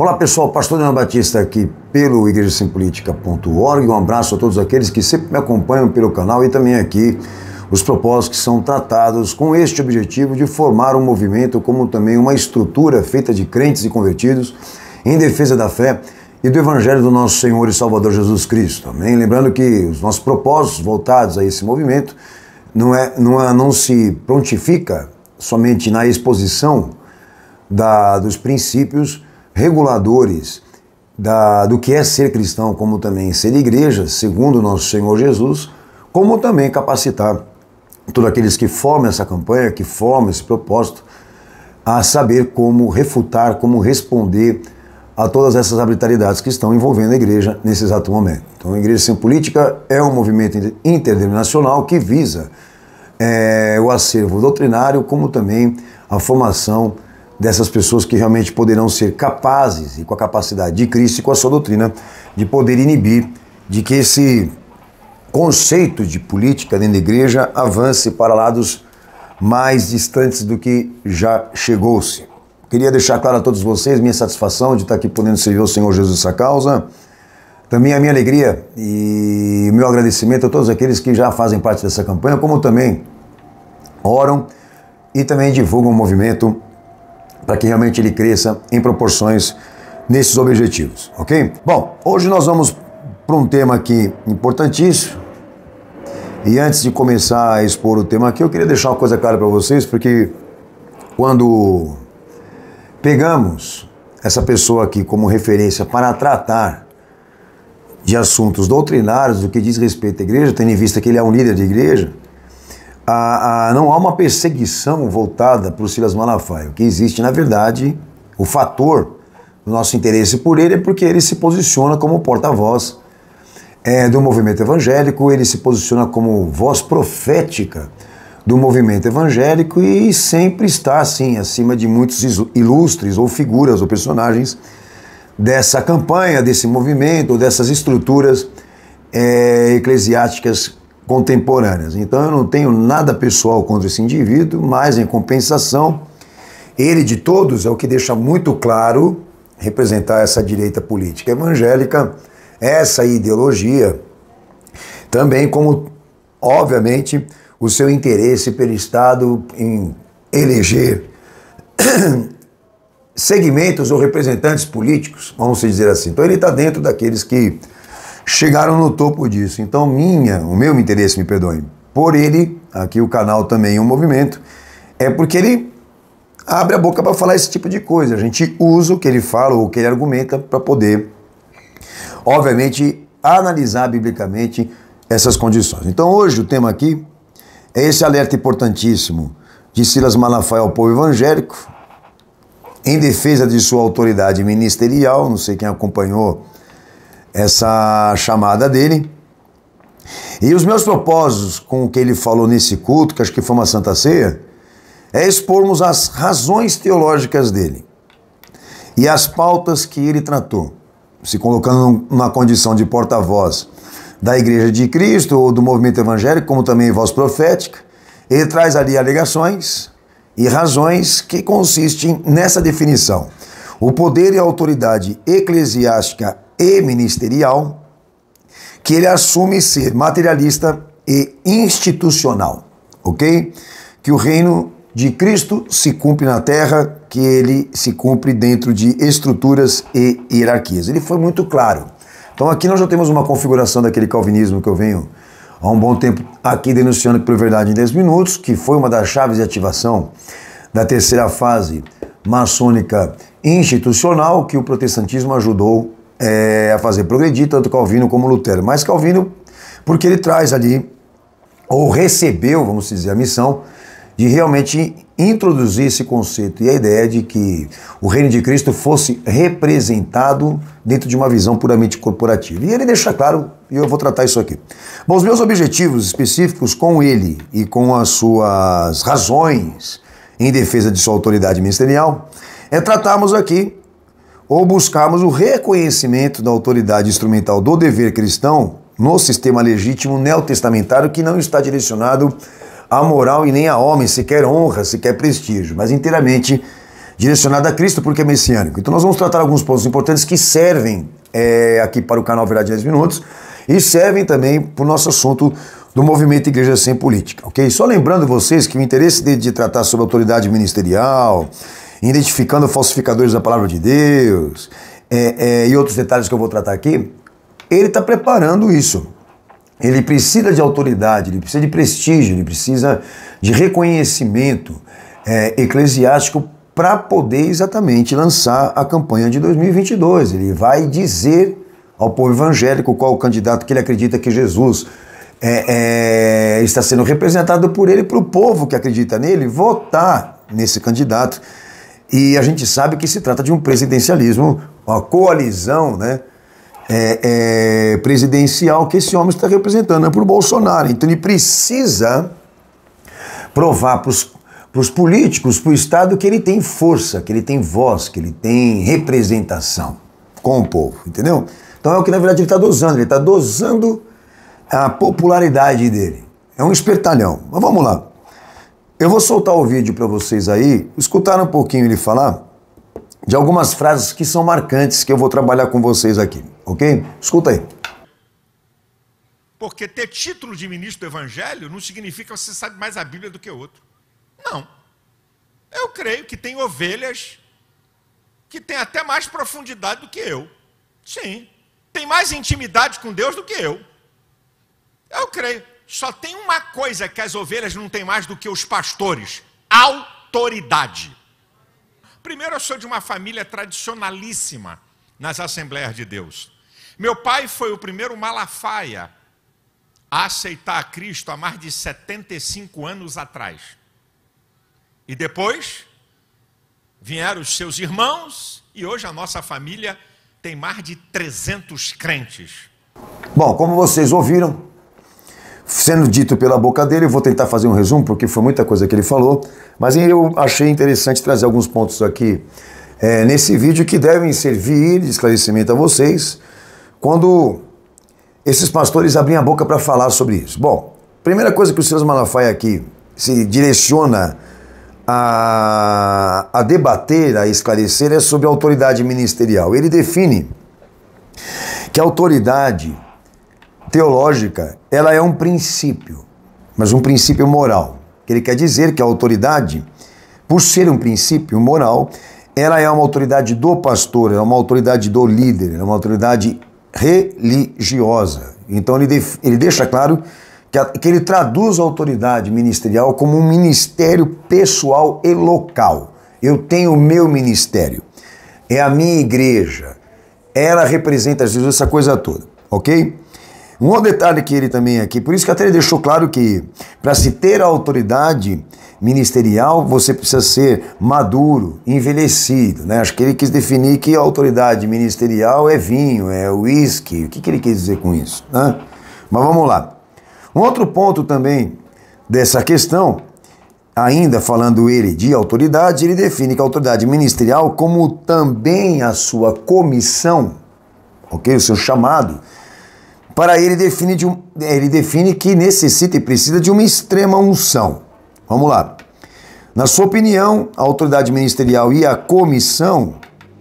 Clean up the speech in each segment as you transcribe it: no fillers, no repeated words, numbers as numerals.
Olá pessoal, Pastor Leandro Batista aqui pelo igrejasempolitica.org. Um abraço a todos aqueles que sempre me acompanham pelo canal e também aqui os propósitos que são tratados com este objetivo de formar um movimento como também uma estrutura feita de crentes e convertidos em defesa da fé e do Evangelho do nosso Senhor e Salvador Jesus Cristo. Amém? Lembrando que os nossos propósitos voltados a esse movimento não se prontifica somente na exposição dos princípios reguladores do que é ser cristão, como também ser igreja, segundo o nosso Senhor Jesus, como também capacitar todos aqueles que formam essa campanha, que formam esse propósito, a saber como refutar, como responder a todas essas arbitrariedades que estão envolvendo a igreja nesse exato momento. Então, a Igreja Sem Política é um movimento interdenominacional que visa o acervo doutrinário, como também a formação dessas pessoas que realmente poderão ser capazes, e com a capacidade de Cristo e com a sua doutrina, de poder inibir de que esse conceito de política dentro da igreja avance para lados mais distantes do que já chegou-se. Queria deixar claro a todos vocês minha satisfação de estar aqui podendo servir ao Senhor Jesus essa causa. Também a minha alegria e meu agradecimento a todos aqueles que já fazem parte dessa campanha, como também oram e também divulgam o movimento para que realmente ele cresça em proporções nesses objetivos, ok? Bom, hoje nós vamos para um tema aqui importantíssimo. E antes de começar a expor o tema aqui, eu queria deixar uma coisa clara para vocês, porque quando pegamos essa pessoa aqui como referência para tratar de assuntos doutrinários, do que diz respeito à igreja, tendo em vista que ele é um líder de igreja, não há uma perseguição voltada para o Silas Malafaia. O que existe, na verdade, o fator do nosso interesse por ele é porque ele se posiciona como porta-voz do movimento evangélico, ele se posiciona como voz profética do movimento evangélico e sempre está, assim, acima de muitos ilustres ou figuras ou personagens dessa campanha, desse movimento, dessas estruturas eclesiásticas contemporâneas. Então eu não tenho nada pessoal contra esse indivíduo, mas em compensação, ele de todos é o que deixa muito claro representar essa direita política evangélica, essa ideologia, também como, obviamente, o seu interesse pelo Estado em eleger segmentos ou representantes políticos, vamos dizer assim. Então ele está dentro daqueles que chegaram no topo disso. Então o meu interesse, me perdoe, por ele, aqui o canal também é um movimento, é porque ele abre a boca para falar esse tipo de coisa. A gente usa o que ele fala ou o que ele argumenta para poder, obviamente, analisar biblicamente essas condições. Então hoje o tema aqui é esse alerta importantíssimo de Silas Malafaia ao povo evangélico, em defesa de sua autoridade ministerial. Não sei quem acompanhou essa chamada dele. E os meus propósitos com o que ele falou nesse culto, que acho que foi uma Santa Ceia, é expormos as razões teológicas dele e as pautas que ele tratou, se colocando numa condição de porta-voz da Igreja de Cristo ou do movimento evangélico, como também voz profética. Ele traz ali alegações e razões que consistem nessa definição: o poder e a autoridade eclesiástica e ministerial, que ele assume ser materialista e institucional, ok? Que o reino de Cristo se cumpre na terra, que ele se cumpre dentro de estruturas e hierarquias. Ele foi muito claro. Então aqui nós já temos uma configuração daquele calvinismo que eu venho há um bom tempo aqui denunciando pela Verdade em 10 Minutos, que foi uma das chaves de ativação da terceira fase maçônica institucional, que o protestantismo ajudou a fazer progredir, tanto Calvino como Lutero. Mas Calvino, porque ele traz ali, ou recebeu, vamos dizer, a missão de realmente introduzir esse conceito e a ideia de que o reino de Cristo fosse representado dentro de uma visão puramente corporativa. E ele deixa claro, e eu vou tratar isso aqui. Bom, os meus objetivos específicos com ele e com as suas razões em defesa de sua autoridade ministerial é tratarmos aqui ou buscarmos o reconhecimento da autoridade instrumental do dever cristão no sistema legítimo neotestamentário, que não está direcionado à moral e nem a homem, sequer honra, sequer prestígio, mas inteiramente direcionado a Cristo porque é messiânico. Então nós vamos tratar alguns pontos importantes que servem aqui para o canal Verdade em 10 Minutos e servem também para o nosso assunto do movimento Igreja Sem Política, ok? Só lembrando vocês que o interesse de tratar sobre autoridade ministerial, identificando falsificadores da palavra de Deus e outros detalhes que eu vou tratar aqui, ele está preparando isso. Ele precisa de autoridade, ele precisa de prestígio, ele precisa de reconhecimento eclesiástico para poder exatamente lançar a campanha de 2022. Ele vai dizer ao povo evangélico qual o candidato que ele acredita que Jesus está sendo representado por ele, para o povo que acredita nele votar nesse candidato. E a gente sabe que se trata de um presidencialismo, uma coalizão, né, presidencial que esse homem está representando, para o Bolsonaro. Então ele precisa provar para os políticos, para o Estado, que ele tem força, que ele tem voz, que ele tem representação com o povo, entendeu? Então é o que na verdade ele está dosando a popularidade dele. É um espertalhão. Mas vamos lá. Eu vou soltar o vídeo para vocês aí, escutar um pouquinho ele falar de algumas frases que são marcantes que eu vou trabalhar com vocês aqui, ok? Escuta aí. Porque ter título de ministro do Evangelho não significa que você sabe mais a Bíblia do que outro. Não. Eu creio que tem ovelhas que têm até mais profundidade do que eu. Sim. Tem mais intimidade com Deus do que eu. Eu creio. Só tem uma coisa que as ovelhas não têm mais do que os pastores: autoridade. Primeiro, eu sou de uma família tradicionalíssima nas Assembleias de Deus. Meu pai foi o primeiro Malafaia a aceitar a Cristo há mais de 75 anos atrás. E depois vieram os seus irmãos e hoje a nossa família tem mais de 300 crentes. Bom, como vocês ouviram, sendo dito pela boca dele, eu vou tentar fazer um resumo, porque foi muita coisa que ele falou, mas eu achei interessante trazer alguns pontos aqui nesse vídeo que devem servir de esclarecimento a vocês quando esses pastores abrem a boca para falar sobre isso. Bom, primeira coisa que o Silas Malafaia aqui se direciona a debater, a esclarecer, é sobre a autoridade ministerial. Ele define que a autoridade teológica, ela é um princípio, mas um princípio moral. Ele quer dizer que a autoridade, por ser um princípio moral, ela é uma autoridade do pastor, é uma autoridade do líder, é uma autoridade religiosa. Então ele deixa claro que ele traduz a autoridade ministerial como um ministério pessoal e local. Eu tenho o meu ministério, é a minha igreja, ela representa Jesus, essa coisa toda, ok? Um outro detalhe que ele também aqui, por isso que até ele deixou claro que para se ter a autoridade ministerial, você precisa ser maduro, envelhecido, né? Acho que ele quis definir que a autoridade ministerial é vinho, é uísque. O que ele quis dizer com isso, né? Mas vamos lá. Um outro ponto também dessa questão, ainda falando ele de autoridade, ele define que a autoridade ministerial, como também a sua comissão, ok? O seu chamado, para ele define que necessita e precisa de uma extrema unção. Vamos lá. Na sua opinião, a autoridade ministerial e a comissão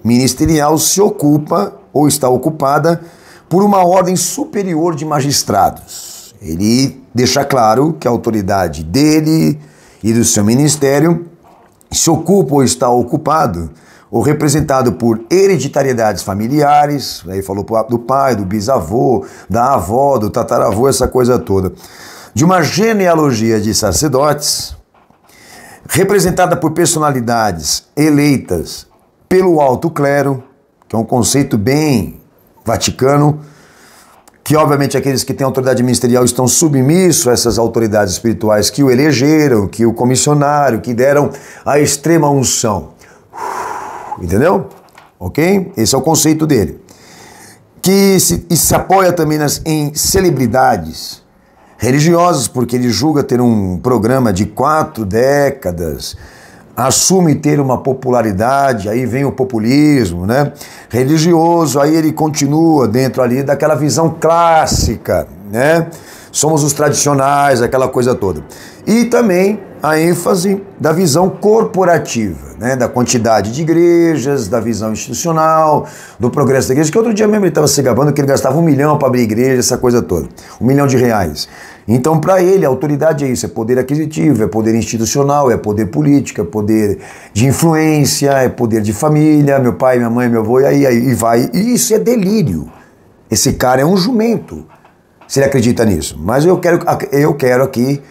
ministerial se ocupa ou está ocupada por uma ordem superior de magistrados. Ele deixa claro que a autoridade dele e do seu ministério se ocupa ou está ocupado ou representado por hereditariedades familiares, aí falou do pai, do bisavô, da avó, do tataravô, essa coisa toda, de uma genealogia de sacerdotes, representada por personalidades eleitas pelo alto clero, que é um conceito bem vaticano, que obviamente aqueles que têm autoridade ministerial estão submissos a essas autoridades espirituais que o elegeram, que o comissionaram, que deram a extrema unção. Entendeu? Ok? Esse é o conceito dele. Que se apoia também em celebridades religiosas, porque ele julga ter um programa de 4 décadas, assume ter uma popularidade, aí vem o populismo, né? Religioso, aí ele continua dentro ali daquela visão clássica, né? Somos os tradicionais, aquela coisa toda. E também a ênfase da visão corporativa, né, da quantidade de igrejas, da visão institucional, do progresso da igreja, que outro dia mesmo ele estava se gabando que ele gastava R$1 milhão para abrir igreja, essa coisa toda, R$1 milhão. Então, para ele, a autoridade é isso, é poder aquisitivo, é poder institucional, é poder político, é poder de influência, é poder de família, meu pai, minha mãe, meu avô, e vai. E isso é delírio. Esse cara é um jumento, se ele acredita nisso. Mas eu quero aqui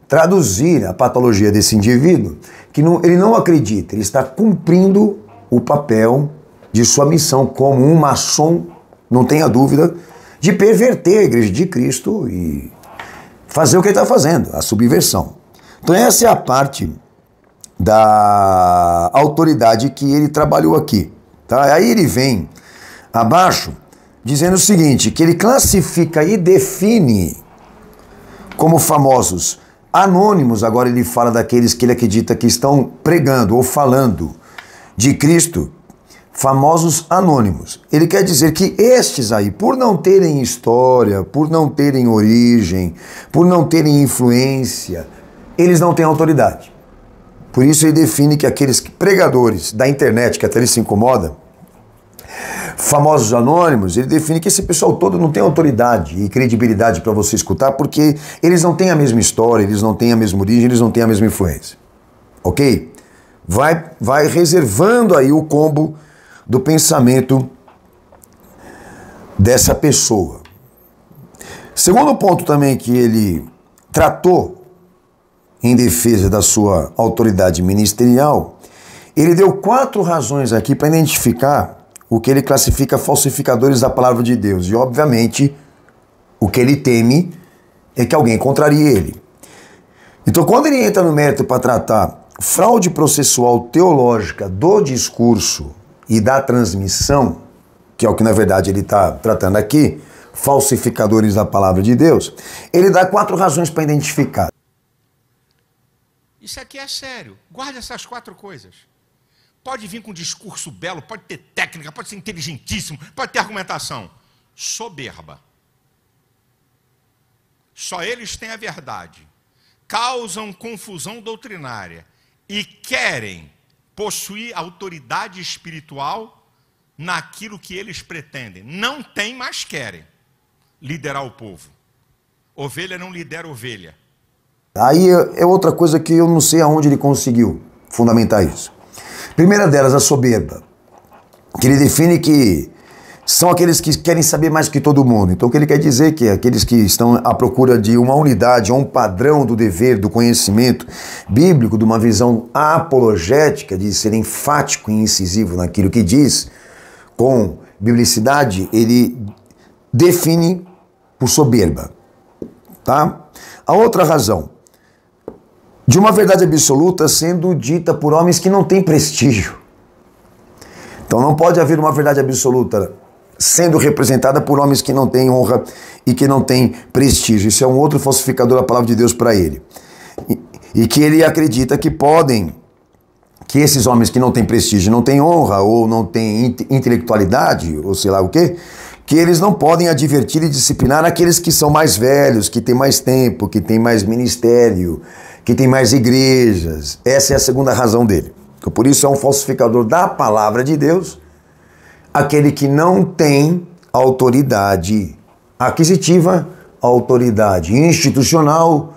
traduzir a patologia desse indivíduo, que ele não acredita, ele está cumprindo o papel de sua missão como um maçom, não tenha dúvida, de perverter a igreja de Cristo e fazer o que ele está fazendo, a subversão. Então essa é a parte da autoridade que ele trabalhou aqui. Tá? Aí ele vem abaixo dizendo o seguinte, que ele classifica e define como famosos anônimos. Agora ele fala daqueles que ele acredita que estão pregando ou falando de Cristo, famosos anônimos. Ele quer dizer que estes aí, por não terem história, por não terem origem, por não terem influência, eles não têm autoridade. Por isso ele define que aqueles pregadores da internet, que até ele se incomoda, famosos anônimos, ele define que esse pessoal todo não tem autoridade e credibilidade para você escutar, porque eles não têm a mesma história, eles não têm a mesma origem, eles não têm a mesma influência. Ok? Vai reservando aí o combo do pensamento dessa pessoa. Segundo ponto também que ele tratou em defesa da sua autoridade ministerial, ele deu 4 razões aqui para identificar o que ele classifica falsificadores da palavra de Deus. E, obviamente, o que ele teme é que alguém contrarie ele. Então, quando ele entra no mérito para tratar fraude processual teológica do discurso e da transmissão, que é o que, na verdade, ele está tratando aqui, falsificadores da palavra de Deus, ele dá 4 razões para identificar. Isso aqui é sério. Guarde essas 4 coisas. Pode vir com discurso belo, pode ter técnica, pode ser inteligentíssimo, pode ter argumentação. Soberba. Só eles têm a verdade. Causam confusão doutrinária e querem possuir autoridade espiritual naquilo que eles pretendem. Não tem, mas querem liderar o povo. Ovelha não lidera ovelha. Aí é outra coisa que eu não sei aonde ele conseguiu fundamentar isso. Primeira delas, a soberba, que ele define que são aqueles que querem saber mais que todo mundo. Então o que ele quer dizer é que aqueles que estão à procura de uma unidade, ou um padrão do dever, do conhecimento bíblico, de uma visão apologética, de ser enfático e incisivo naquilo que diz, com biblicidade, ele define por soberba. Tá? A outra razão, de uma verdade absoluta sendo dita por homens que não têm prestígio. Então não pode haver uma verdade absoluta sendo representada por homens que não têm honra e que não têm prestígio. Isso é um outro falsificador da palavra de Deus para ele. E que ele acredita que que esses homens que não têm prestígio, não têm honra ou não têm intelectualidade, ou sei lá o quê, que eles não podem advertir e disciplinar aqueles que são mais velhos, que têm mais tempo, que têm mais ministério, que tem mais igrejas. Essa é a segunda razão dele. Então, por isso é um falsificador da palavra de Deus, aquele que não tem autoridade aquisitiva, autoridade institucional,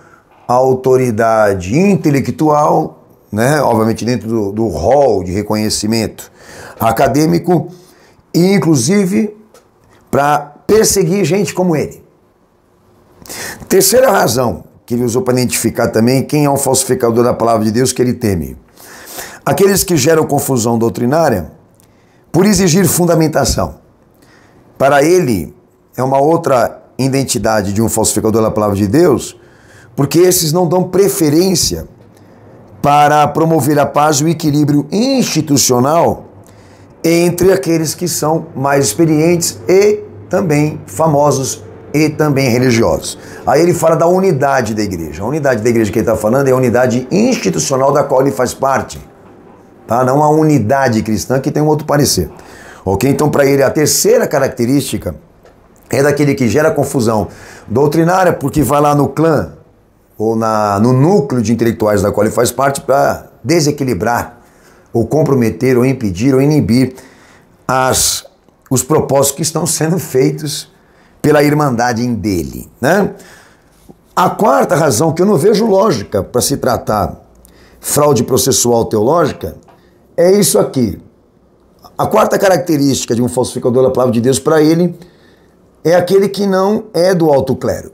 autoridade intelectual, né? Obviamente dentro do rol de reconhecimento acadêmico, e inclusive para perseguir gente como ele. Terceira razão que ele usou para identificar também quem é um falsificador da palavra de Deus que ele teme. Aqueles que geram confusão doutrinária por exigir fundamentação. Para ele, é uma outra identidade de um falsificador da palavra de Deus, porque esses não dão preferência para promover a paz e o equilíbrio institucional entre aqueles que são mais experientes e também famosos e também religiosos. Aí ele fala da unidade da igreja. A unidade da igreja que ele está falando é a unidade institucional da qual ele faz parte. Tá? Não a unidade cristã, que tem um outro parecer. Ok? Então, para ele, a terceira característica é daquele que gera confusão doutrinária, porque vai lá no clã ou no núcleo de intelectuais da qual ele faz parte para desequilibrar, ou comprometer, ou impedir, ou inibir os propósitos que estão sendo feitos pela irmandade dele, né? A quarta razão, que eu não vejo lógica para se tratar fraude processual teológica, é isso aqui. A quarta característica de um falsificador da palavra de Deus para ele é aquele que não é do alto clero,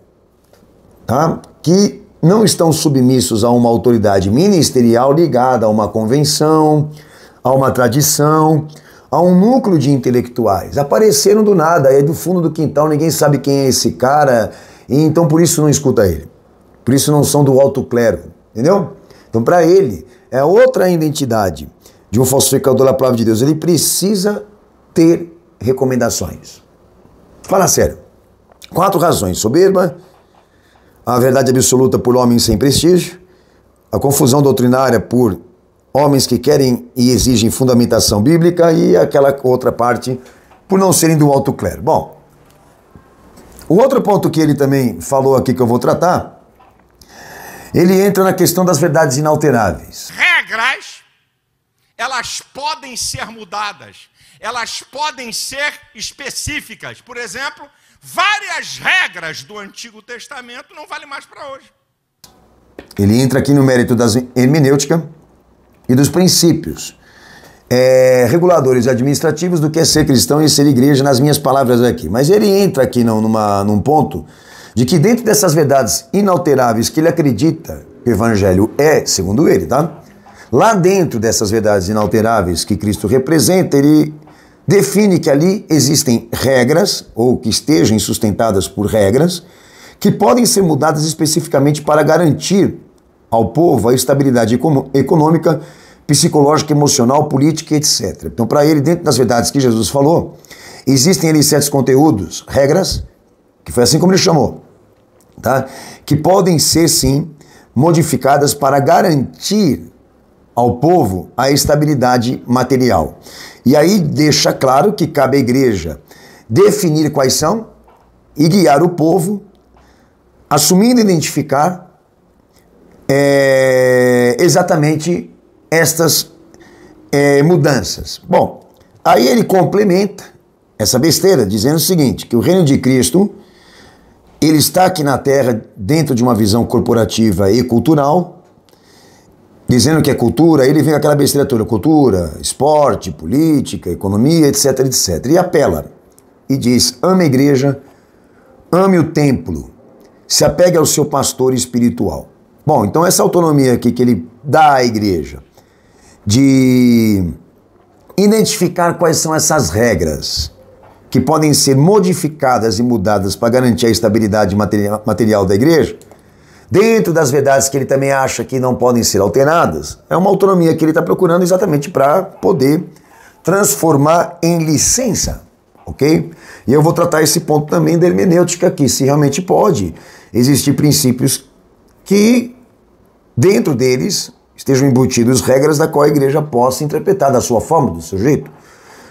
tá? Que não estão submissos a uma autoridade ministerial ligada a uma convenção, a uma tradição, a um núcleo de intelectuais. Apareceram do nada, é do fundo do quintal, ninguém sabe quem é esse cara, e então por isso não escuta ele. Por isso não são do alto clero, entendeu? Então para ele é outra identidade de um falsificador da palavra de Deus. Ele precisa ter recomendações. Fala sério. 4 razões: soberba, a verdade absoluta por homens sem prestígio, a confusão doutrinária por homens que querem e exigem fundamentação bíblica, e aquela outra parte por não serem do alto clero. Bom, o outro ponto que ele também falou aqui que eu vou tratar, ele entra na questão das verdades inalteráveis. Regras, elas podem ser mudadas, elas podem ser específicas. Por exemplo, várias regras do Antigo Testamento não valem mais para hoje. Ele entra aqui no mérito da hermenêutica e dos princípios reguladores administrativos do que é ser cristão e ser igreja, nas minhas palavras aqui. Mas ele entra aqui num ponto de que dentro dessas verdades inalteráveis que ele acredita que o evangelho é, segundo ele, tá? Lá dentro dessas verdades inalteráveis que Cristo representa, ele define que ali existem regras, ou que estejam sustentadas por regras, que podem ser mudadas especificamente para garantir ao povo a estabilidade econômica, psicológica, emocional, política, etc. Então, para ele, dentro das verdades que Jesus falou, existem ali certos conteúdos, regras, que foi assim como ele chamou, tá? Que podem ser, sim, modificadas para garantir ao povo a estabilidade material. E aí deixa claro que cabe à igreja definir quais são e guiar o povo, assumindo e identificar exatamente estas mudanças. Bom, aí ele complementa essa besteira dizendo o seguinte, que o reino de Cristo, ele está aqui na Terra dentro de uma visão corporativa e cultural, dizendo que é cultura, ele vem com aquela besteira toda, cultura, esporte, política, economia, etc, etc. E apela e diz, ame a igreja, ame o templo, se apegue ao seu pastor espiritual. Bom, então essa autonomia aqui que ele dá à igreja, de identificar quais são essas regras que podem ser modificadas e mudadas para garantir a estabilidade material da igreja, dentro das verdades que ele também acha que não podem ser alteradas, é uma autonomia que ele está procurando exatamente para poder transformar em licença, ok? E eu vou tratar esse ponto também da hermenêutica aqui, se realmente pode existir princípios que dentro deles estejam embutidos regras da qual a igreja possa interpretar da sua forma, do seu jeito,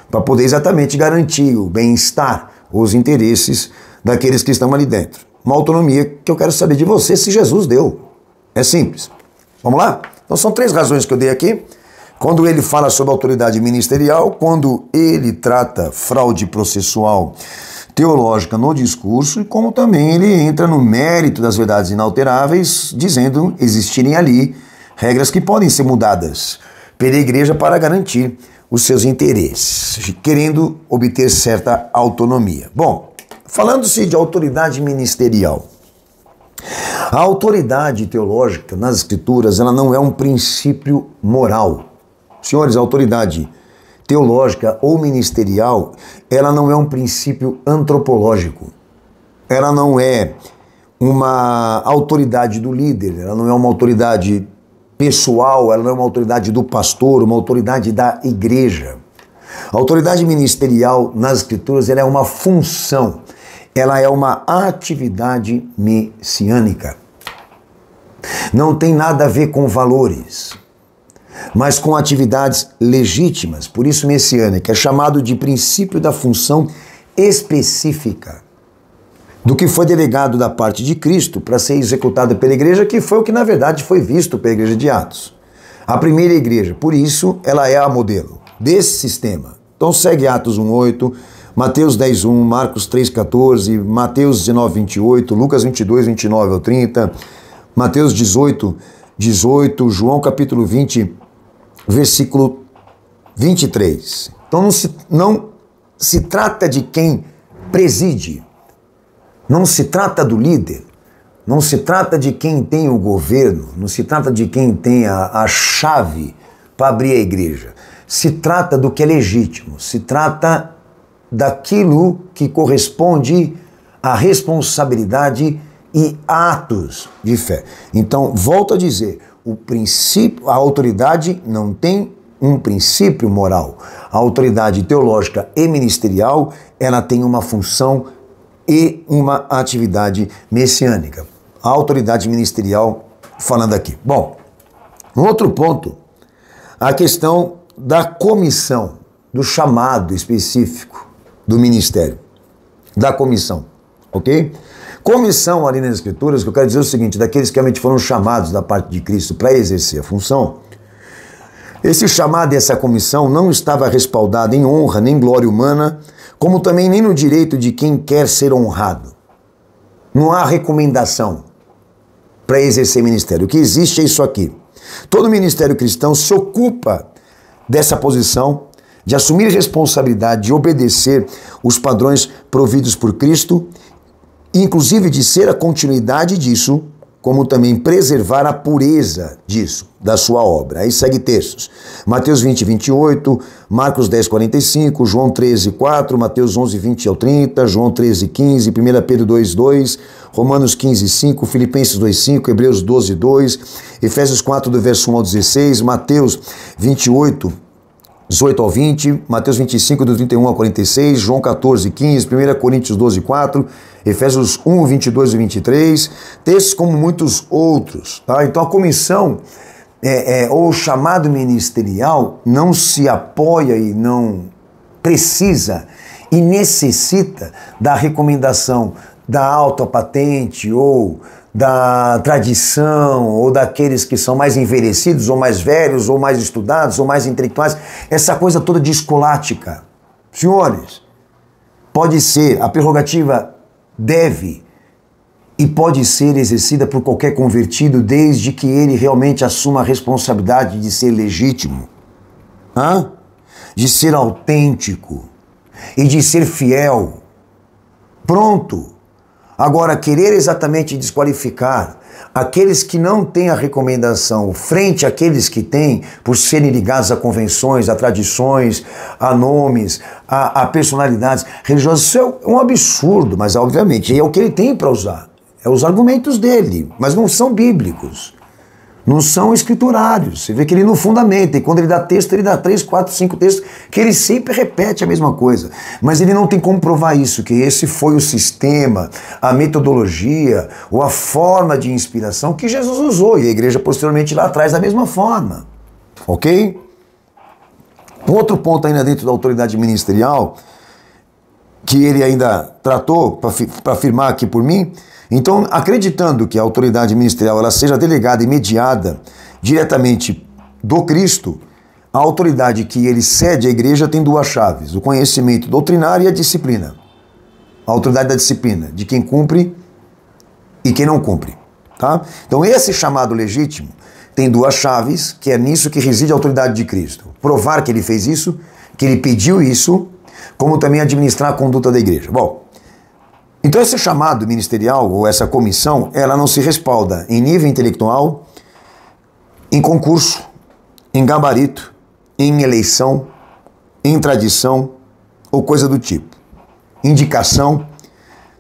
para poder exatamente garantir o bem-estar, os interesses daqueles que estão ali dentro. Uma autonomia que eu quero saber de você se Jesus deu. É simples. Vamos lá? Então são 3 razões que eu dei aqui. Quando ele fala sobre autoridade ministerial, quando ele trata fraude processual teológica no discurso, e como também ele entra no mérito das verdades inalteráveis, dizendo existirem ali regras que podem ser mudadas pela igreja para garantir os seus interesses, querendo obter certa autonomia. Bom, falando-se de autoridade ministerial, a autoridade teológica nas escrituras, ela não é um princípio moral. Senhores, a autoridade teológica ou ministerial, ela não é um princípio antropológico. Ela não é uma autoridade do líder, ela não é uma autoridade pessoal, ela não é uma autoridade do pastor, uma autoridade da igreja. A autoridade ministerial nas escrituras, ela é uma função, ela é uma atividade messiânica. Não tem nada a ver com valores, mas com atividades legítimas, por isso messiânica, é chamado de princípio da função específica. do que foi delegado da parte de Cristo para ser executado pela igreja, que foi o que na verdade foi visto pela igreja de Atos. A primeira igreja, por isso, ela é a modelo desse sistema. Então segue Atos 1:8, Mateus 10:1, Marcos 3:14, Mateus 19:28, Lucas 22:29 ao 30, Mateus 18:18, João capítulo 20, versículo 23. Então não se trata de quem preside, não se trata do líder, não se trata de quem tem o governo, não se trata de quem tem a chave para abrir a igreja. Se trata do que é legítimo, se trata daquilo que corresponde à responsabilidade e atos de fé. Então, volto a dizer, o princípio, a autoridade não tem um princípio moral. A autoridade teológica e ministerial, ela tem uma função e uma atividade messiânica. A autoridade ministerial, falando aqui. Bom, um outro ponto, a questão da comissão, do chamado específico do ministério, da comissão, ok? Comissão ali nas Escrituras, que eu quero dizer o seguinte, daqueles que realmente foram chamados da parte de Cristo para exercer a função, esse chamado e essa comissão não estava respaldado em honra nem glória humana, como também nem no direito de quem quer ser honrado. Não há recomendação para exercer ministério. O que existe é isso aqui. Todo ministério cristão se ocupa dessa posição de assumir responsabilidade, de obedecer os padrões providos por Cristo, inclusive de ser a continuidade disso, como também preservar a pureza disso, da sua obra. Aí segue textos. Mateus 20:28, Marcos 10:45, João 13:4, Mateus 11:20 ao 30, João 13:15, 1 Pedro 2:2, Romanos 15:5, Filipenses 2:5, Hebreus 12:2, Efésios 4, do verso 1 ao 16, Mateus 28, 18 ao 20, Mateus 25, do 31 ao 46, João 14:15, 1 Coríntios 12:4, Efésios 1, 22 e 23, textos como muitos outros. Tá? Então a comissão, ou o chamado ministerial, não se apoia e não precisa e necessita da recomendação da alta patente ou da tradição, ou daqueles que são mais envelhecidos, ou mais velhos, ou mais estudados, ou mais intelectuais, essa coisa toda de escolástica. Senhores, pode ser, a prerrogativa deve e pode ser exercida por qualquer convertido, desde que ele realmente assuma a responsabilidade de ser legítimo, de ser autêntico e de ser fiel. Pronto. Agora, querer exatamente desqualificar aqueles que não têm a recomendação frente àqueles que têm, por serem ligados a convenções, a tradições, a nomes, a personalidades religiosas, isso é um absurdo, mas obviamente é o que ele tem para usar. É os argumentos dele, mas não são bíblicos. Não são escriturários. Você vê que ele não fundamenta. E quando ele dá texto, ele dá 3, 4, 5 textos, que ele sempre repete a mesma coisa. Mas ele não tem como provar isso, que esse foi o sistema, a metodologia, ou a forma de inspiração que Jesus usou. E a igreja posteriormente lá atrás da mesma forma. Ok? Um outro ponto ainda dentro da autoridade ministerial, que ele ainda tratou, para afirmar aqui por mim. Então, acreditando que a autoridade ministerial ela seja delegada e mediada diretamente do Cristo, a autoridade que ele cede à igreja tem duas chaves: o conhecimento doutrinário e a disciplina. A autoridade da disciplina, de quem cumpre e quem não cumpre. Tá? Então, esse chamado legítimo tem duas chaves, que é nisso que reside a autoridade de Cristo. Provar que ele fez isso, que ele pediu isso, como também administrar a conduta da igreja. Bom, então esse chamado ministerial, ou essa comissão, ela não se respalda em nível intelectual, em concurso, em gabarito, em eleição, em tradição, ou coisa do tipo. Indicação,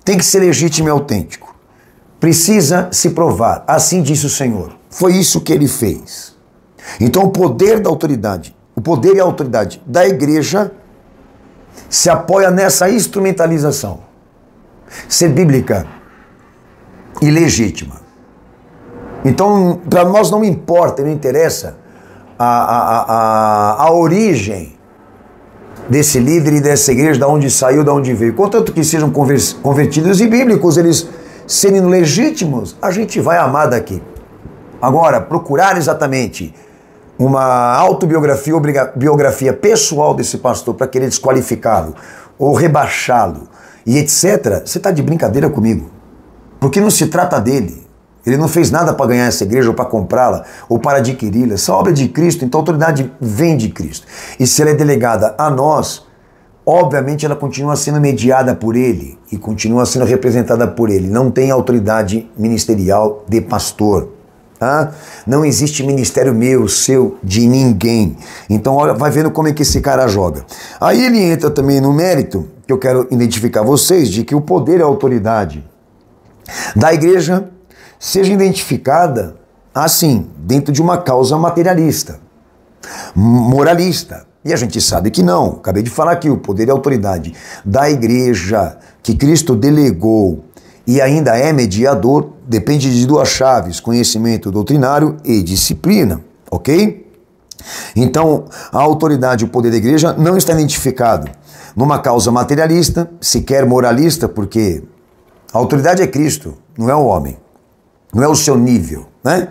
tem que ser legítimo e autêntico. Precisa se provar, assim disse o Senhor. Foi isso que ele fez. Então o poder da autoridade, o poder e a autoridade da igreja se apoia nessa instrumentalização. Ser bíblica e legítima. Então, para nós não importa, não interessa a origem desse líder e dessa igreja, de onde saiu, de onde veio. Contanto que sejam convertidos e bíblicos, eles serem legítimos, a gente vai amar daqui. Agora, procurar exatamente uma autobiografia ou biografia pessoal desse pastor para querer desqualificá-lo ou rebaixá-lo e etc., você está de brincadeira comigo. Porque não se trata dele. Ele não fez nada para ganhar essa igreja ou para comprá-la ou para adquiri-la. Essa obra é de Cristo, então a autoridade vem de Cristo. E se ela é delegada a nós, obviamente ela continua sendo mediada por ele e continua sendo representada por ele. Não tem autoridade ministerial de pastor. Tá? Não existe ministério meu, seu, de ninguém. Então olha, vai vendo como é que esse cara joga. Aí ele entra também no mérito, que eu quero identificar vocês, de que o poder e a autoridade da igreja seja identificada assim, dentro de uma causa materialista, moralista. E a gente sabe que não. Acabei de falar aqui, o poder e a autoridade da igreja que Cristo delegou e ainda é mediador, depende de duas chaves, conhecimento doutrinário e disciplina, ok? Então, a autoridade e o poder da igreja não está identificado numa causa materialista, sequer moralista, porque a autoridade é Cristo, não é o homem, não é o seu nível, né?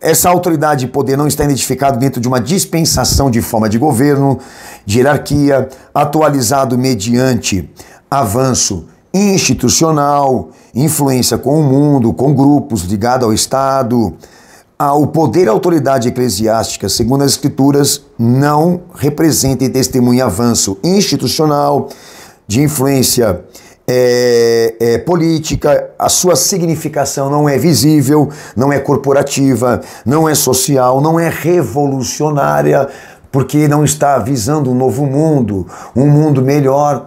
Essa autoridade e poder não está identificado dentro de uma dispensação de forma de governo, de hierarquia, atualizado mediante avanço institucional, influência com o mundo, com grupos ligados ao Estado. O poder e a autoridade eclesiástica, segundo as Escrituras, não representa e testemunha avanço institucional, de influência política. A sua significação não é visível, não é corporativa, não é social, não é revolucionária, porque não está visando um novo mundo, um mundo melhor.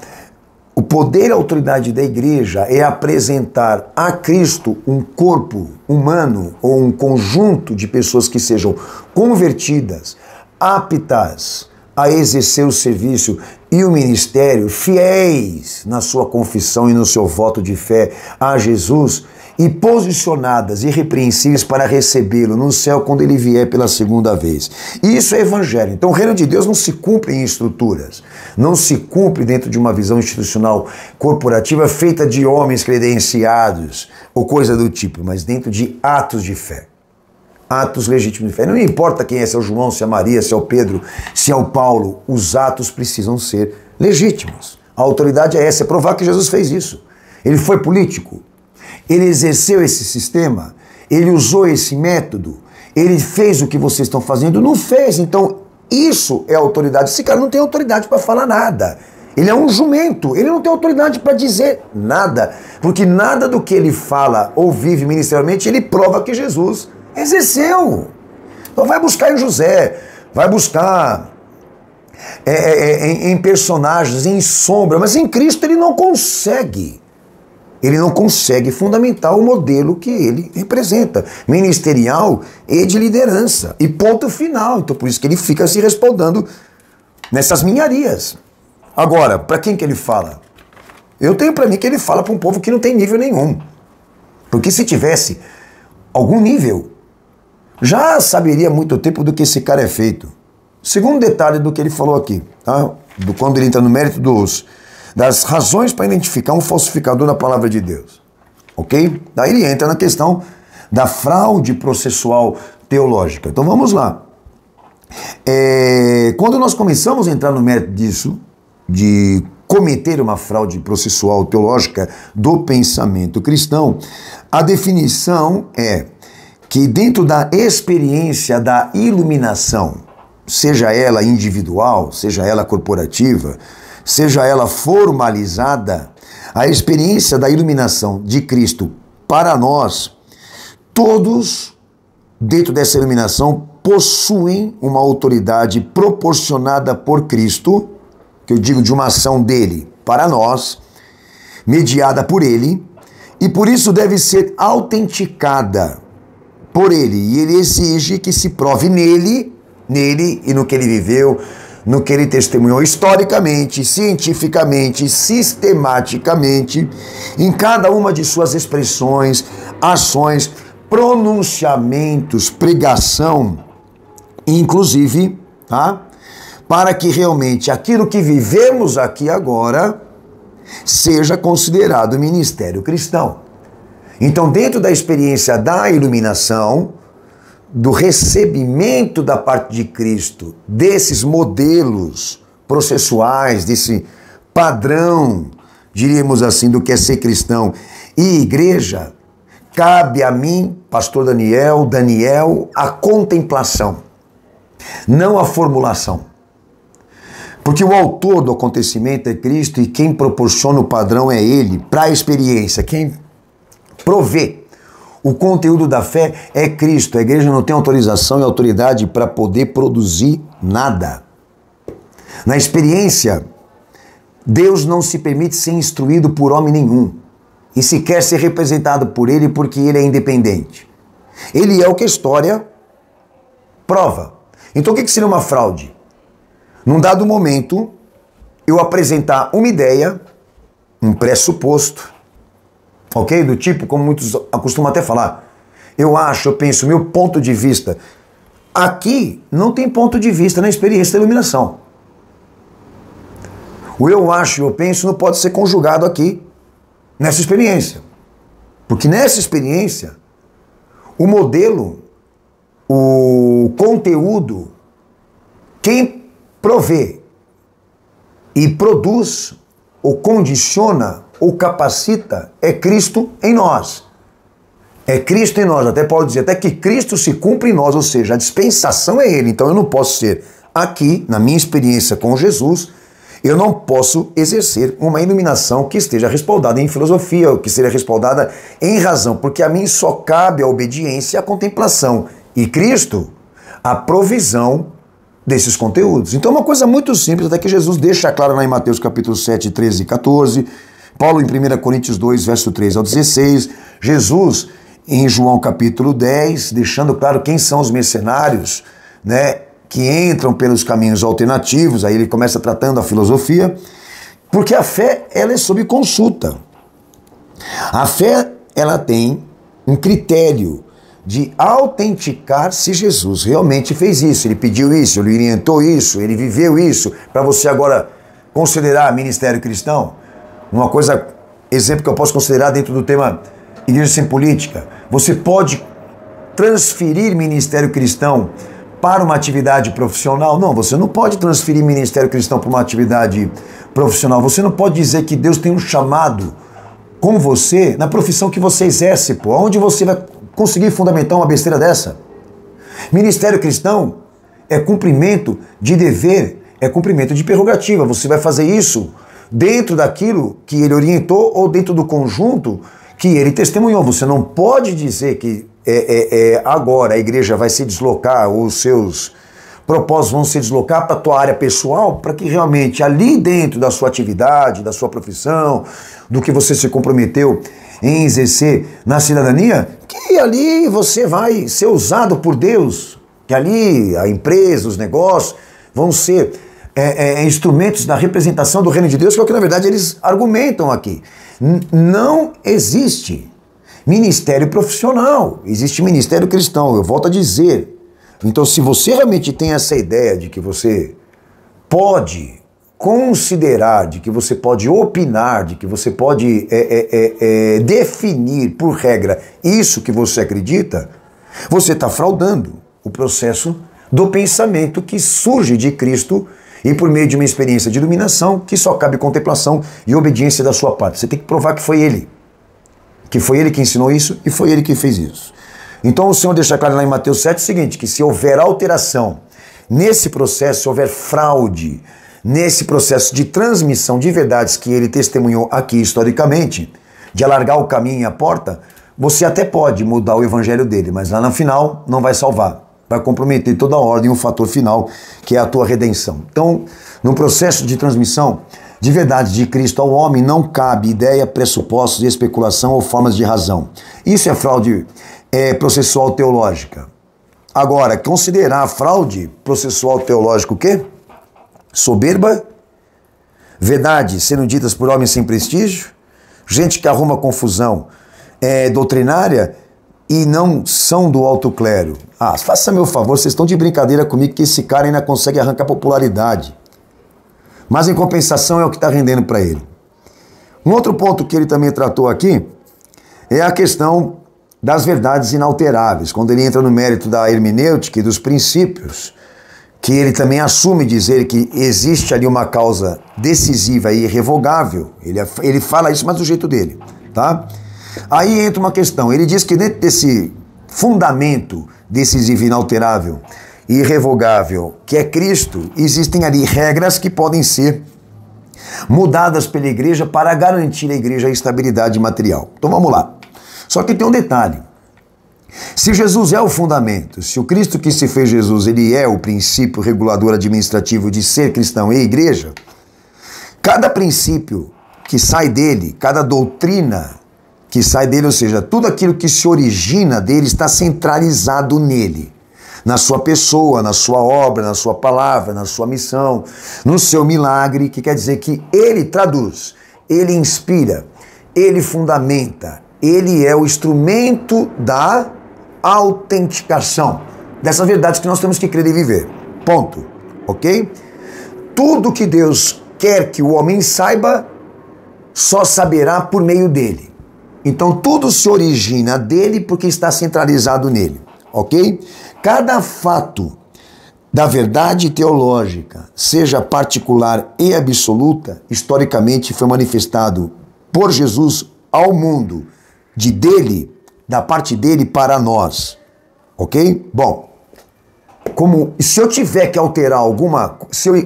O poder e a autoridade da igreja é apresentar a Cristo um corpo humano ou um conjunto de pessoas que sejam convertidas, aptas a exercer o serviço e o ministério, fiéis na sua confissão e no seu voto de fé a Jesus e posicionadas irrepreensíveis para recebê-lo no céu quando ele vier pela segunda vez. E isso é evangelho. Então o reino de Deus não se cumpre em estruturas, não se cumpre dentro de uma visão institucional corporativa feita de homens credenciados ou coisa do tipo, mas dentro de atos de fé. Atos legítimos de fé. Não importa quem é, se é o João, se é a Maria, se é o Pedro, se é o Paulo, os atos precisam ser legítimos. A autoridade é essa, é provar que Jesus fez isso. Ele foi político, ele exerceu esse sistema, ele usou esse método, ele fez o que vocês estão fazendo, não fez. Então isso é autoridade. Esse cara não tem autoridade para falar nada. Ele é um jumento, ele não tem autoridade para dizer nada, porque nada do que ele fala ou vive ministerialmente, ele prova que Jesus exerceu. Então vai buscar em José, vai buscar em personagens, em sombra, mas em Cristo ele não consegue. Ele não consegue fundamentar o modelo que ele representa, ministerial e de liderança. E ponto final. Então por isso que ele fica se respaldando nessas minharias. Agora, para quem que ele fala? Eu tenho para mim que ele fala para um povo que não tem nível nenhum. Porque se tivesse algum nível, já saberia há muito tempo do que esse cara é feito. Segundo detalhe do que ele falou aqui, tá? Quando ele entra no mérito das razões para identificar um falsificador da palavra de Deus. Ok? Daí ele entra na questão da fraude processual teológica. Então vamos lá. Quando nós começamos a entrar no mérito disso, de cometer uma fraude processual teológica do pensamento cristão, a definição é que dentro da experiência da iluminação, seja ela individual, seja ela corporativa, seja ela formalizada, a experiência da iluminação de Cristo para nós, todos dentro dessa iluminação possuem uma autoridade proporcionada por Cristo, que eu digo de uma ação dele para nós, mediada por ele, e por isso deve ser autenticada por ele. E ele exige que se prove nele e no que ele viveu, no que ele testemunhou historicamente, cientificamente, sistematicamente, em cada uma de suas expressões, ações, pronunciamentos, pregação, inclusive, tá? para que realmente aquilo que vivemos aqui agora seja considerado ministério cristão. Então, dentro da experiência da iluminação, do recebimento da parte de Cristo, desses modelos processuais, desse padrão, diríamos assim, do que é ser cristão e igreja, cabe a mim, pastor Daniel, a contemplação, não a formulação. Porque o autor do acontecimento é Cristo e quem proporciona o padrão é Ele, para a experiência. Quem provê o conteúdo da fé é Cristo. A igreja não tem autorização e autoridade para poder produzir nada. Na experiência, Deus não se permite ser instruído por homem nenhum e sequer ser representado por Ele porque Ele é independente. Ele é o que a história prova. Então o que seria uma fraude? Num dado momento, eu apresentar uma ideia, um pressuposto, ok? Do tipo, como muitos acostumam até falar, eu acho, eu penso, meu ponto de vista. Aqui não tem ponto de vista na experiência da iluminação. O eu acho, eu penso não pode ser conjugado aqui, nessa experiência. Porque nessa experiência, o modelo, o conteúdo, quem provê e produz, ou condiciona, ou capacita, é Cristo em nós. É Cristo em nós. Até pode dizer, até que Cristo se cumpre em nós, ou seja, a dispensação é Ele. Então eu não posso ser aqui, na minha experiência com Jesus, eu não posso exercer uma iluminação que esteja respaldada em filosofia, ou que seja respaldada em razão, porque a mim só cabe a obediência e a contemplação. E Cristo, a provisão desses conteúdos. Então é uma coisa muito simples, até que Jesus deixa claro lá em Mateus capítulo 7, 13 e 14, Paulo em 1 Coríntios 2, verso 3 ao 16, Jesus em João capítulo 10, deixando claro quem são os mercenários, né, que entram pelos caminhos alternativos, aí ele começa tratando a filosofia, porque a fé, ela é sob consulta. A fé, ela tem um critério de autenticar se Jesus realmente fez isso, ele pediu isso, ele orientou isso, ele viveu isso, para você agora considerar ministério cristão. Uma coisa, exemplo que eu posso considerar dentro do tema Igreja Sem Política, você pode transferir ministério cristão para uma atividade profissional? Não, você não pode transferir ministério cristão para uma atividade profissional, você não pode dizer que Deus tem um chamado com você na profissão que você exerce, pô, onde você vai conseguir fundamentar uma besteira dessa? Ministério cristão é cumprimento de dever, é cumprimento de prerrogativa. Você vai fazer isso dentro daquilo que ele orientou ou dentro do conjunto que ele testemunhou. Você não pode dizer que agora a igreja vai se deslocar, ou os seus propósitos vão se deslocar para a tua área pessoal, para que realmente ali dentro da sua atividade, da sua profissão, do que você se comprometeu em exercer na cidadania, que ali você vai ser usado por Deus, que ali a empresa, os negócios vão ser instrumentos da representação do reino de Deus, que é o que na verdade eles argumentam aqui. Não existe ministério profissional, existe ministério cristão, eu volto a dizer. Então, se você realmente tem essa ideia de que você pode considerar, de que você pode opinar, de que você pode definir por regra isso que você acredita, você está fraudando o processo do pensamento que surge de Cristo e por meio de uma experiência de iluminação que só cabe contemplação e obediência da sua parte. Você tem que provar que foi Ele que ensinou isso e foi Ele que fez isso. Então o Senhor deixa claro lá em Mateus 7 o seguinte, que se houver alteração nesse processo, se houver fraude, nesse processo de transmissão de verdades que ele testemunhou aqui historicamente, de alargar o caminho e a porta, você até pode mudar o evangelho dele, mas lá no final não vai salvar, vai comprometer toda a ordem, o fator final, que é a tua redenção. Então, no processo de transmissão de verdades de Cristo ao homem, não cabe ideia, pressupostos de especulação ou formas de razão. Isso é fraude processual teológica. Agora, considerar a fraude processual teológica o quê? Soberba, verdades sendo ditas por homens sem prestígio, gente que arruma confusão doutrinária, e não são do alto clero. Ah, faça meu favor, vocês estão de brincadeira comigo que esse cara ainda consegue arrancar popularidade. Mas em compensação é o que está rendendo para ele. Um outro ponto que ele também tratou aqui é a questão das verdades inalteráveis, quando ele entra no mérito da hermenêutica e dos princípios, que ele também assume dizer que existe ali uma causa decisiva e irrevogável. Ele fala isso, mas do jeito dele, tá? Aí entra uma questão, ele diz que dentro desse fundamento decisivo, inalterável e irrevogável, que é Cristo, existem ali regras que podem ser mudadas pela igreja para garantir à igreja a estabilidade material. Então vamos lá. Só que tem um detalhe. Se Jesus é o fundamento, se o Cristo que se fez Jesus, ele é o princípio regulador administrativo de ser cristão e igreja, cada princípio que sai dele, cada doutrina que sai dele, ou seja, tudo aquilo que se origina dele está centralizado nele, na sua pessoa, na sua obra, na sua palavra, na sua missão, no seu milagre, que quer dizer que ele traduz, ele inspira, ele fundamenta, ele é o instrumento da autenticação dessas verdades que nós temos que crer e viver. Ponto. Ok? Tudo que Deus quer que o homem saiba, só saberá por meio dele. Então tudo se origina dele porque está centralizado nele. Ok? Cada fato da verdade teológica, seja particular e absoluta, historicamente foi manifestado por Jesus ao mundo, da parte dele para nós. Ok? Bom, se eu tiver que alterar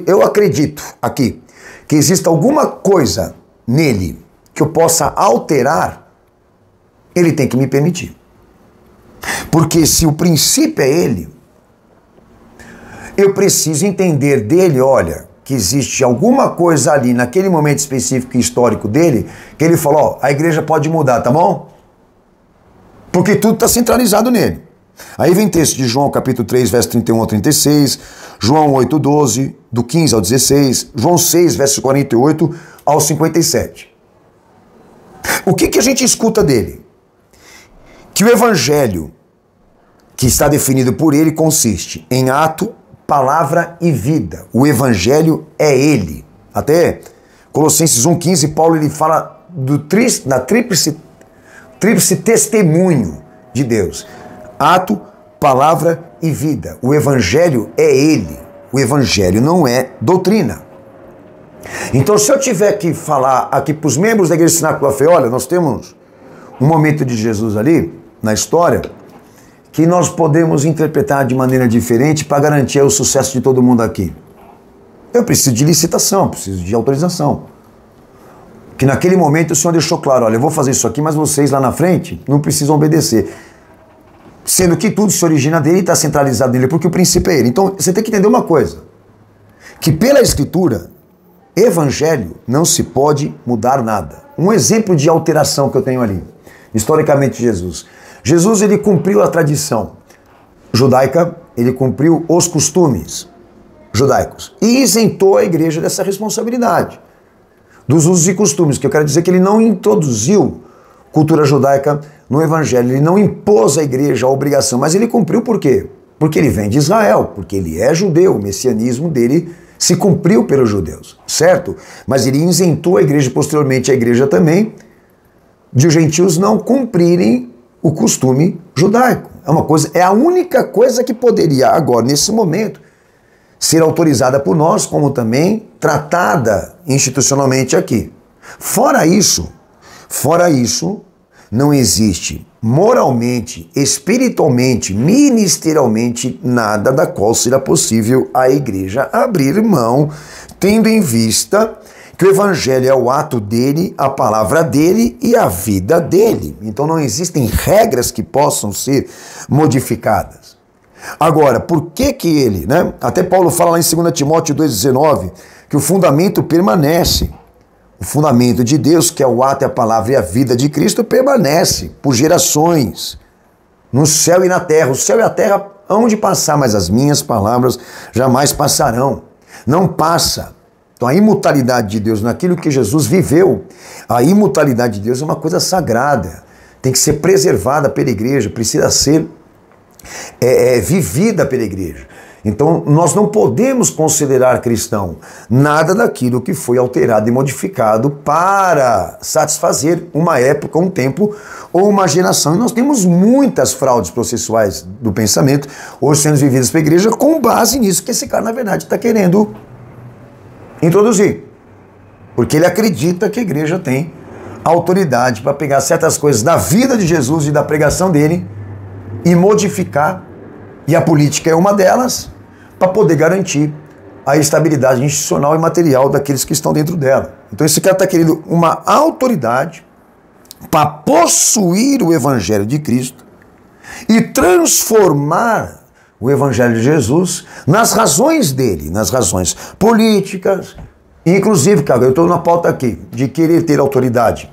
eu acredito aqui que exista alguma coisa nele que eu possa alterar, ele tem que me permitir. Porque se o princípio é ele, eu preciso entender dele, olha, que existe alguma coisa ali naquele momento específico e histórico dele, que ele falou, ó, a igreja pode mudar, tá bom? Porque tudo está centralizado nele. Aí vem texto de João capítulo 3, verso 31 ao 36, João 8, 12, do 15 ao 16, João 6, verso 48 ao 57. O que a gente escuta dele? Que o evangelho que está definido por ele consiste em ato, palavra e vida. O evangelho é ele. Até Colossenses 1,15, Paulo ele fala da tríplice testemunho de Deus. Ato, palavra e vida. O evangelho é ele. O evangelho não é doutrina. Então, se eu tiver que falar aqui para os membros da Igreja Cenáculo da Fé, olha, nós temos um momento de Jesus ali, na história, que nós podemos interpretar de maneira diferente para garantir o sucesso de todo mundo aqui. Eu preciso de licitação, preciso de autorização. Que naquele momento o Senhor deixou claro, olha, eu vou fazer isso aqui, mas vocês lá na frente não precisam obedecer. Sendo que tudo se origina dele e está centralizado nele, porque o princípio é ele. Então, você tem que entender uma coisa, que pela Escritura, evangelho não se pode mudar nada. Um exemplo de alteração que eu tenho ali, historicamente Jesus. Jesus, ele cumpriu a tradição judaica, ele cumpriu os costumes judaicos e isentou a igreja dessa responsabilidade, dos usos e costumes, que eu quero dizer que ele não introduziu cultura judaica no evangelho, ele não impôs à igreja a obrigação, mas ele cumpriu por quê? Porque ele vem de Israel, porque ele é judeu, o messianismo dele se cumpriu pelos judeus, certo? Mas ele isentou a igreja, posteriormente a igreja também, de os gentios não cumprirem o costume judaico. É a única coisa que poderia agora, nesse momento, ser autorizada por nós, como também tratada institucionalmente aqui. Fora isso, não existe moralmente, espiritualmente, ministerialmente, nada da qual será possível a igreja abrir mão, tendo em vista que o evangelho é o ato dele, a palavra dele e a vida dele. Então não existem regras que possam ser modificadas. Agora, por que ele, né? Até Paulo fala lá em 2 Timóteo 2,19, que o fundamento permanece. O fundamento de Deus, que é o ato e a palavra e a vida de Cristo, permanece por gerações, no céu e na terra. O céu e a terra hão de passar, mas as minhas palavras jamais passarão. Não passa. Então a imutabilidade de Deus naquilo que Jesus viveu, a imutabilidade de Deus é uma coisa sagrada, tem que ser preservada pela igreja, precisa ser vivida pela igreja. Então, nós não podemos considerar cristão nada daquilo que foi alterado e modificado para satisfazer uma época, um tempo ou uma geração. E nós temos muitas fraudes processuais do pensamento hoje sendo vividas pela igreja com base nisso que esse cara, na verdade, está querendo introduzir. Porque ele acredita que a igreja tem autoridade para pegar certas coisas da vida de Jesus e da pregação dele e modificar, e a política é uma delas, para poder garantir a estabilidade institucional e material daqueles que estão dentro dela. Então esse cara está querendo uma autoridade para possuir o Evangelho de Cristo e transformar o Evangelho de Jesus nas razões dele, nas razões políticas, inclusive, cara, eu estou na pauta aqui, de querer ter autoridade,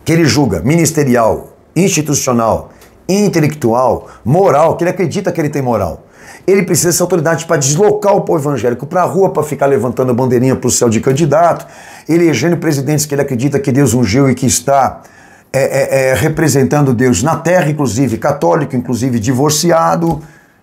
que ele julga ministerial, institucional, intelectual, moral, que ele acredita que ele tem moral. Ele precisa dessa autoridade para deslocar o povo evangélico para a rua, para ficar levantando bandeirinha para o céu de candidato, elegendo presidentes que ele acredita que Deus ungiu e que está representando Deus na terra, inclusive católico, inclusive divorciado,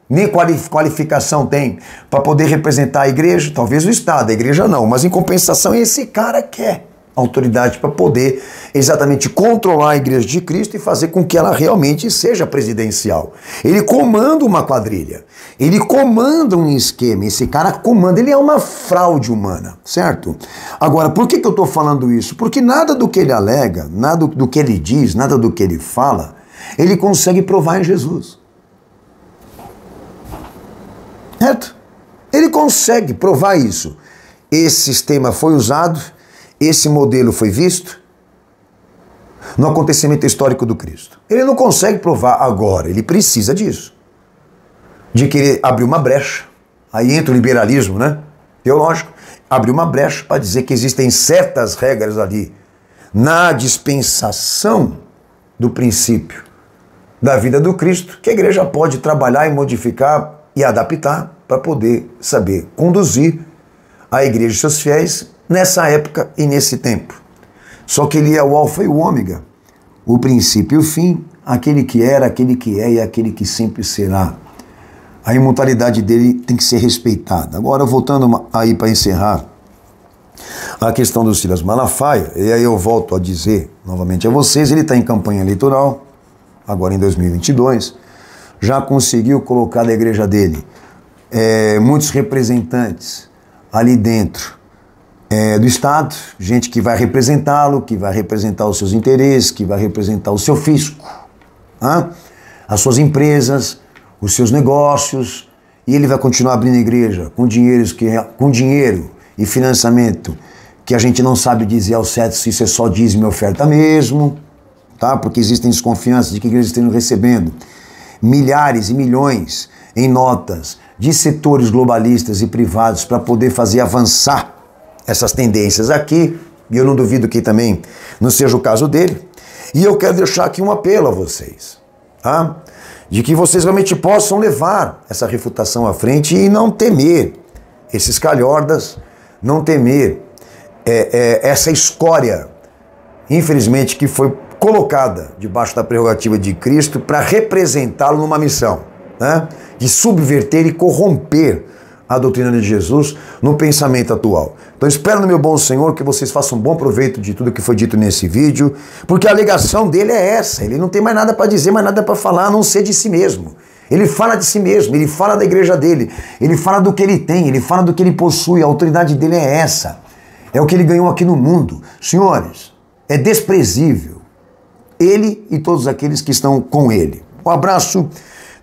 nem qualificação tem para poder representar a igreja, talvez o Estado, a igreja não, mas em compensação esse cara quer autoridade para poder exatamente controlar a igreja de Cristo e fazer com que ela realmente seja presidencial. Ele comanda uma quadrilha, ele comanda um esquema, esse cara comanda, ele é uma fraude humana, certo? Agora, por que eu estou falando isso? Porque nada do que ele alega, nada do que ele diz, nada do que ele fala, ele consegue provar em Jesus. Certo? Ele consegue provar isso. Esse sistema foi usado, esse modelo foi visto no acontecimento histórico do Cristo. Ele não consegue provar agora, ele precisa disso. De querer abrir uma brecha, aí entra o liberalismo, né? Teológico, abrir uma brecha para dizer que existem certas regras ali na dispensação do princípio da vida do Cristo, que a igreja pode trabalhar e modificar e adaptar para poder saber conduzir a igreja e seus fiéis nessa época e nesse tempo. Só que ele é o alfa e o ômega, o princípio e o fim, aquele que era, aquele que é e aquele que sempre será. A imortalidade dele tem que ser respeitada. Agora, voltando aí para encerrar a questão do Silas Malafaia, e aí eu volto a dizer novamente a vocês, ele está em campanha eleitoral, agora em 2022, já conseguiu colocar na igreja dele muitos representantes ali dentro do Estado, gente que vai representá-lo, que vai representar os seus interesses, que vai representar o seu fisco, as suas empresas, os seus negócios, e ele vai continuar abrindo a igreja com dinheiro e financiamento que a gente não sabe dizer ao certo se isso é só dízimo e oferta mesmo, tá? Porque existem desconfianças de que a igreja está recebendo milhares e milhões em notas de setores globalistas e privados para poder fazer avançar essas tendências aqui, e eu não duvido que também não seja o caso dele. E eu quero deixar aqui um apelo a vocês, tá? De que vocês realmente possam levar essa refutação à frente e não temer esses calhordas, não temer essa escória, infelizmente, que foi colocada debaixo da prerrogativa de Cristo para representá-lo numa missão, né? De subverter e corromper a doutrina de Jesus no pensamento atual. Então espero no meu bom Senhor que vocês façam um bom proveito de tudo que foi dito nesse vídeo, porque a alegação dele é essa, ele não tem mais nada para dizer, mais nada para falar, a não ser de si mesmo. Ele fala de si mesmo, ele fala da igreja dele, ele fala do que ele tem, ele fala do que ele possui, a autoridade dele é essa, é o que ele ganhou aqui no mundo. Senhores, é desprezível ele e todos aqueles que estão com ele. Um abraço,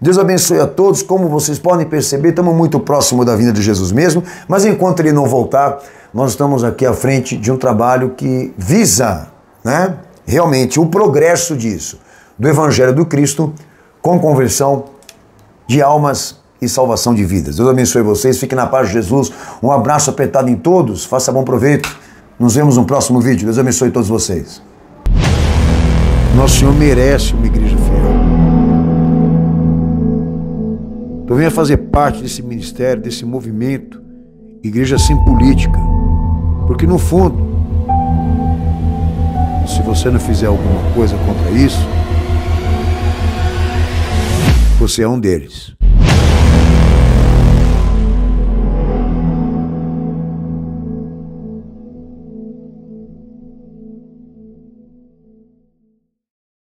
Deus abençoe a todos. Como vocês podem perceber, estamos muito próximo da vinda de Jesus mesmo, mas enquanto ele não voltar, nós estamos aqui à frente de um trabalho que visa, né, realmente o progresso disso, do Evangelho do Cristo, com conversão de almas e salvação de vidas. Deus abençoe vocês, fiquem na paz de Jesus, um abraço apertado em todos, faça bom proveito, nos vemos no próximo vídeo. Deus abençoe todos vocês. Nosso Senhor merece uma igreja fiel. Então venha fazer parte desse ministério, desse movimento, igreja sem política, porque no fundo Se você não fizer alguma coisa contra isso, você é um deles.